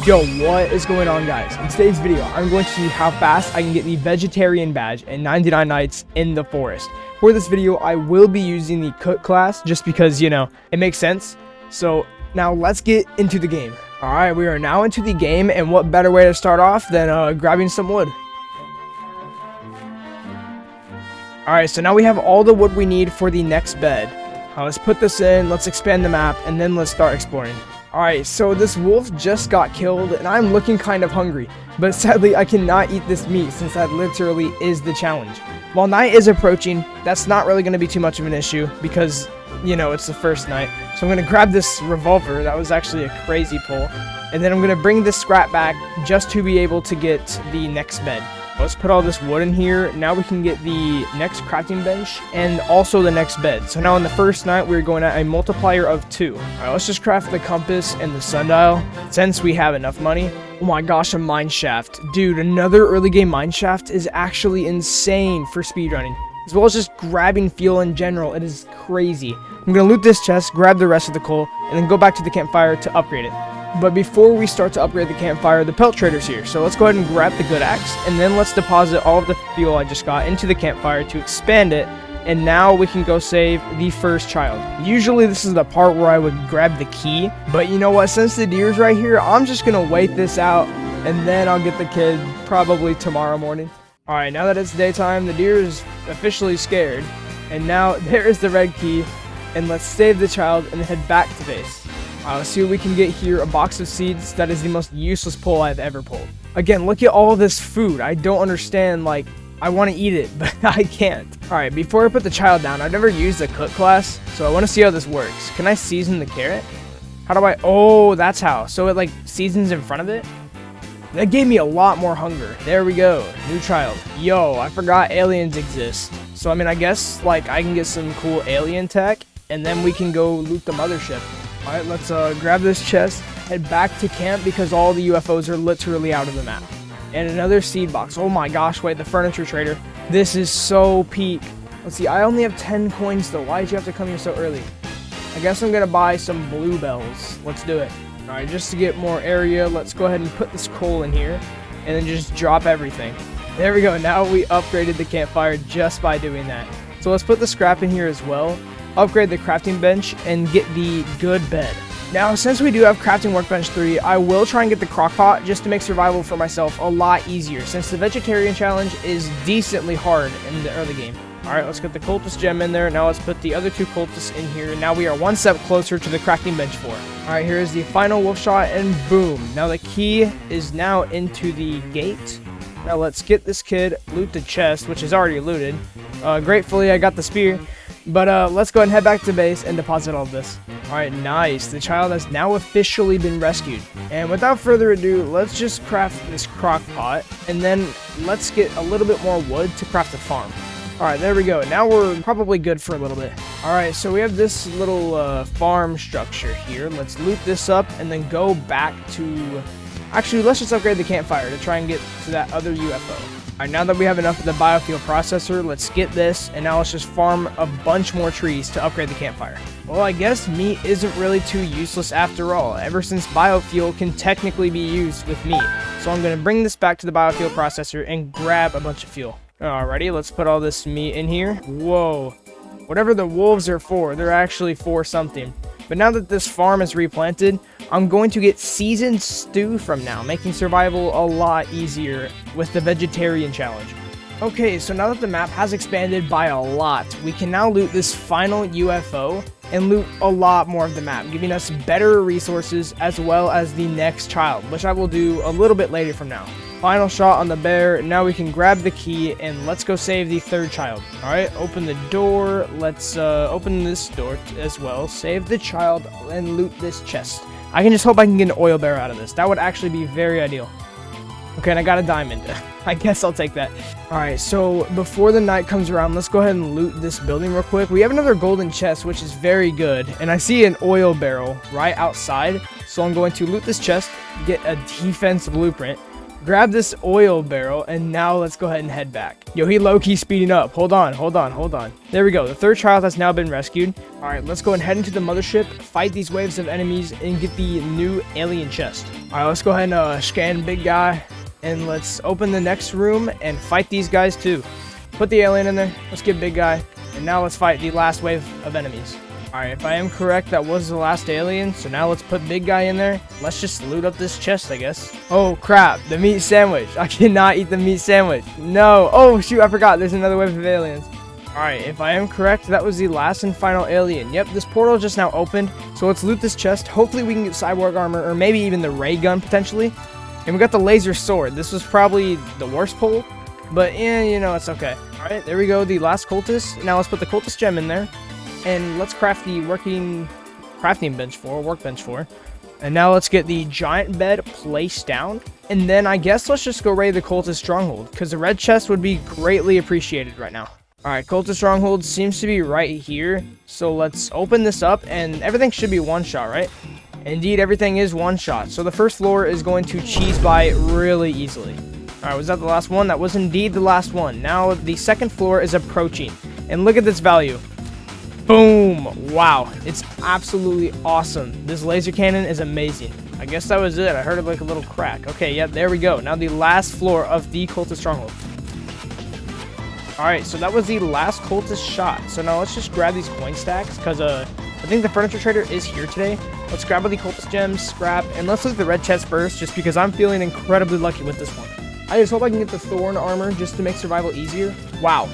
Yo, what is going on, guys? In today's video, I'm going to see how fast I can get the vegetarian badge in 99 nights in the forest. For this video, I will be using the cook class just because, you know, it makes sense. So now let's get into the game. All right, we are now into the game, and what better way to start off than grabbing some wood. All right, so now we have all the wood we need for the next bed. Let's put this in, let's expand the map, and then let's start exploring. Alright, so this wolf just got killed, and I'm looking kind of hungry. But sadly, I cannot eat this meat, since that literally is the challenge. While night is approaching, that's not really going to be too much of an issue, because, you know, it's the first night. So I'm going to grab this revolver, that was actually a crazy pull. And then I'm going to bring this scrap back, just to be able to get the next bed. Let's put all this wood in here. Now we can get the next crafting bench and also the next bed. So now in the first night, we're going at a multiplier of 2. All right, let's just craft the compass and the sundial since we have enough money. Oh my gosh, a mine shaft. Dude, another early game mine shaft is actually insane for speedrunning. As well as just grabbing fuel in general. It is crazy. I'm going to loot this chest, grab the rest of the coal, and then go back to the campfire to upgrade it. But before we start to upgrade the campfire, the pelt trader's here. So let's go ahead and grab the good axe, and then let's deposit all of the fuel I just got into the campfire to expand it. And now we can go save the first child. Usually this is the part where I would grab the key. But you know what? Since the deer's right here, I'm just going to wait this out, and then I'll get the kid probably tomorrow morning. Alright, now that it's daytime, the deer is officially scared. And now there is the red key. And let's save the child and head back to base. Let's see what we can get here. A box of seeds. That is the most useless pull I've ever pulled. Again, look at all this food. I don't understand, like, I want to eat it, but I can't. Alright, before I put the child down, I've never used a cook class, so I want to see how this works. Can I season the carrot? How do I? Oh, that's how. So it, like, seasons in front of it? That gave me a lot more hunger. There we go. New child. Yo, I forgot aliens exist. So, I mean, I guess, like, I can get some cool alien tech, and then we can go loot the mothership. Alright, let's grab this chest, head back to camp because all the UFOs are literally out of the map. And another seed box. Oh my gosh, wait, the furniture trader. This is so peak. Let's see, I only have 10 coins though. Why did you have to come here so early? I guess I'm going to buy some bluebells. Let's do it. Alright, just to get more area, let's go ahead and put this coal in here. And then just drop everything. There we go. Now we upgraded the campfire just by doing that. So let's put the scrap in here as well. Upgrade the crafting bench, and get the good bed. Now, since we do have crafting workbench 3, I will try and get the crock pot just to make survival for myself a lot easier, since the vegetarian challenge is decently hard in the early game. Alright, let's get the cultist gem in there. Now let's put the other 2 cultists in here. Now we are one step closer to the crafting bench 4. Alright, here is the final wolf shot, and boom. Now the key is now into the gate. Now let's get this kid, loot the chest, which is already looted. Gratefully, I got the spear. But let's go ahead and head back to base and deposit all of this. Alright, nice. The child has now officially been rescued. And without further ado, let's just craft this crock pot. And then let's get a little bit more wood to craft a farm. Alright, there we go. Now we're probably good for a little bit. Alright, so we have this little farm structure here. Let's loot this up and then go back to... Actually, let's just upgrade the campfire to try and get to that other UFO. Alright, now that we have enough of the biofuel processor, let's get this, and now let's just farm a bunch more trees to upgrade the campfire. Well, I guess meat isn't really too useless after all, ever since biofuel can technically be used with meat. So I'm going to bring this back to the biofuel processor and grab a bunch of fuel. Alrighty, let's put all this meat in here. Whoa. Whatever the wolves are for, they're actually for something. But now that this farm is replanted, I'm going to get seasoned stew from now, making survival a lot easier with the vegetarian challenge. Okay, so now that the map has expanded by a lot, we can now loot this final UFO and loot a lot more of the map, giving us better resources as well as the next child, which I will do a little bit later from now. Final shot on the bear. Now we can grab the key and let's go save the third child. Alright, open the door. Let's open this door as well. Save the child and loot this chest. I can just hope I can get an oil barrel out of this. That would actually be very ideal. Okay, and I got a diamond. I guess I'll take that. Alright, so before the night comes around, let's go ahead and loot this building real quick. We have another golden chest, which is very good. And I see an oil barrel right outside. So I'm going to loot this chest, get a defense blueprint, grab this oil barrel, and now let's go ahead and head back. Yo, he low-key speeding up. Hold on. There we go. The third child has now been rescued. All right, let's go and head into the mothership, fight these waves of enemies, and get the new alien chest. All right, let's go ahead and scan big guy, and let's open the next room and fight these guys too. Put the alien in there. Let's get big guy, and now let's fight the last wave of enemies. Alright, if I am correct, that was the last alien, so now let's put big guy in there. Let's just loot up this chest, I guess. Oh crap, the meat sandwich. I cannot eat the meat sandwich. No. Oh shoot, I forgot. There's another wave of aliens. Alright, if I am correct, that was the last and final alien. Yep, this portal just now opened, so let's loot this chest. Hopefully we can get cyborg armor, or maybe even the ray gun, potentially. And we got the laser sword. This was probably the worst pull, but you know, it's okay. Alright, there we go, the last cultist. Now let's put the cultist gem in there. And let's craft the workbench for. And now let's get the giant bed placed down. And then I guess let's just go raid the cultist stronghold, because the red chest would be greatly appreciated right now. Alright, cultist stronghold seems to be right here. So let's open this up, and everything should be one shot, right? Indeed, everything is one shot. So the first floor is going to cheese by really easily. Alright, was that the last one? That was indeed the last one. Now the second floor is approaching. And look at this value. Boom! Wow, it's absolutely awesome. This laser cannon is amazing. I guess that was it. I heard it like a little crack. Okay, yep, there we go. Now the last floor of the cultist stronghold. Alright, so that was the last cultist shot. So now let's just grab these coin stacks, because I think the furniture trader is here today. Let's grab all the cultist gems, scrap, and let's look at the red chest first, just because I'm feeling incredibly lucky with this one. I just hope I can get the thorn armor just to make survival easier. Wow.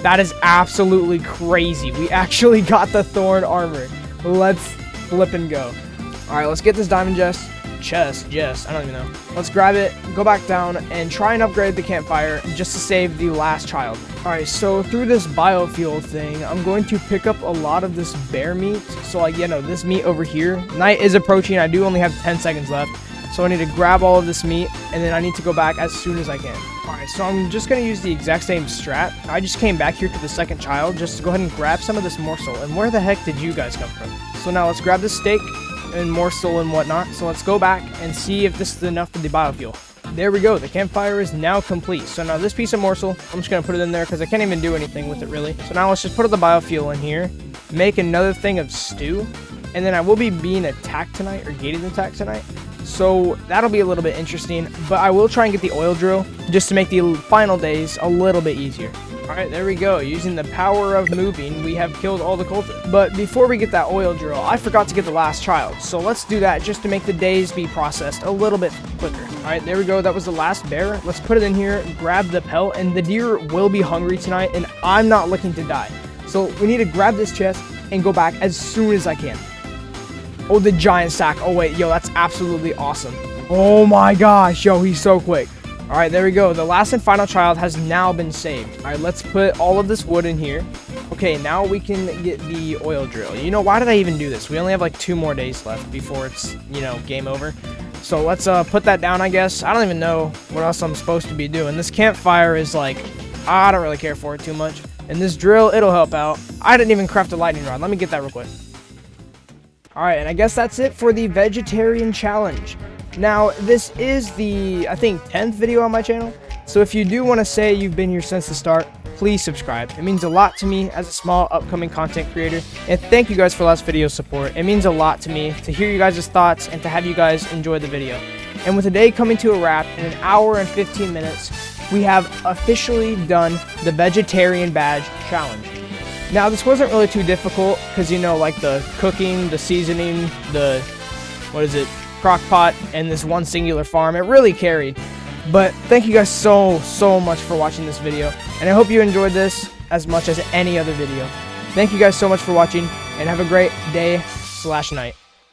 That is absolutely crazy. We actually got the thorn armor. Let's flip and go. Alright, let's get this diamond chest. I don't even know. Let's grab it, go back down, and try and upgrade the campfire just to save the last child. Alright, so through this biofuel thing, I'm going to pick up a lot of this bear meat. So like, this meat over here. Night is approaching. I do only have 10 seconds left. So I need to grab all of this meat, and then I need to go back as soon as I can. Alright, so I'm just going to use the exact same strat. I just came back here to the second child just to go ahead and grab some of this morsel. And where the heck did you guys come from? So now let's grab this steak and morsel and whatnot. So let's go back and see if this is enough for the biofuel. There we go. The campfire is now complete. So now this piece of morsel, I'm just going to put it in there because I can't even do anything with it really. So now let's just put the biofuel in here, make another thing of stew, and then I will be being attacked tonight, or gated attacked tonight. So that'll be a little bit interesting, but I will try and get the oil drill just to make the final days a little bit easier. Alright, there we go. Using the power of moving, we have killed all the cultists. But before we get that oil drill, I forgot to get the last child. So let's do that just to make the days be processed a little bit quicker. Alright, there we go. That was the last bear. Let's put it in here, grab the pelt, and the deer will be hungry tonight, and I'm not looking to die. So we need to grab this chest and go back as soon as I can. Oh, the giant sack. Oh, wait. Yo, that's absolutely awesome. Oh, my gosh. Yo, he's so quick. All right, there we go. The last and final child has now been saved. All right, let's put all of this wood in here. Okay, now we can get the oil drill. Why did I even do this? We only have like 2 more days left before it's, game over. So let's put that down, I guess. I don't even know what else I'm supposed to be doing. This campfire is like, I don't really care for it too much. And this drill, it'll help out. I didn't even craft a lightning rod. Let me get that real quick. Alright, and I guess that's it for the vegetarian challenge. Now, this is the, I think, 10th video on my channel. So if you do want to say you've been here since the start, please subscribe. It means a lot to me as a small upcoming content creator. And thank you guys for last video support. It means a lot to me to hear you guys' thoughts and to have you guys enjoy the video. And with the day coming to a wrap in 1 hour and 15 minutes, we have officially done the vegetarian badge challenge. Now, this wasn't really too difficult because, like the cooking, the seasoning, the, crock pot, and this one singular farm, it really carried. But thank you guys so much for watching this video, and I hope you enjoyed this as much as any other video. Thank you guys so much for watching, and have a great day/night.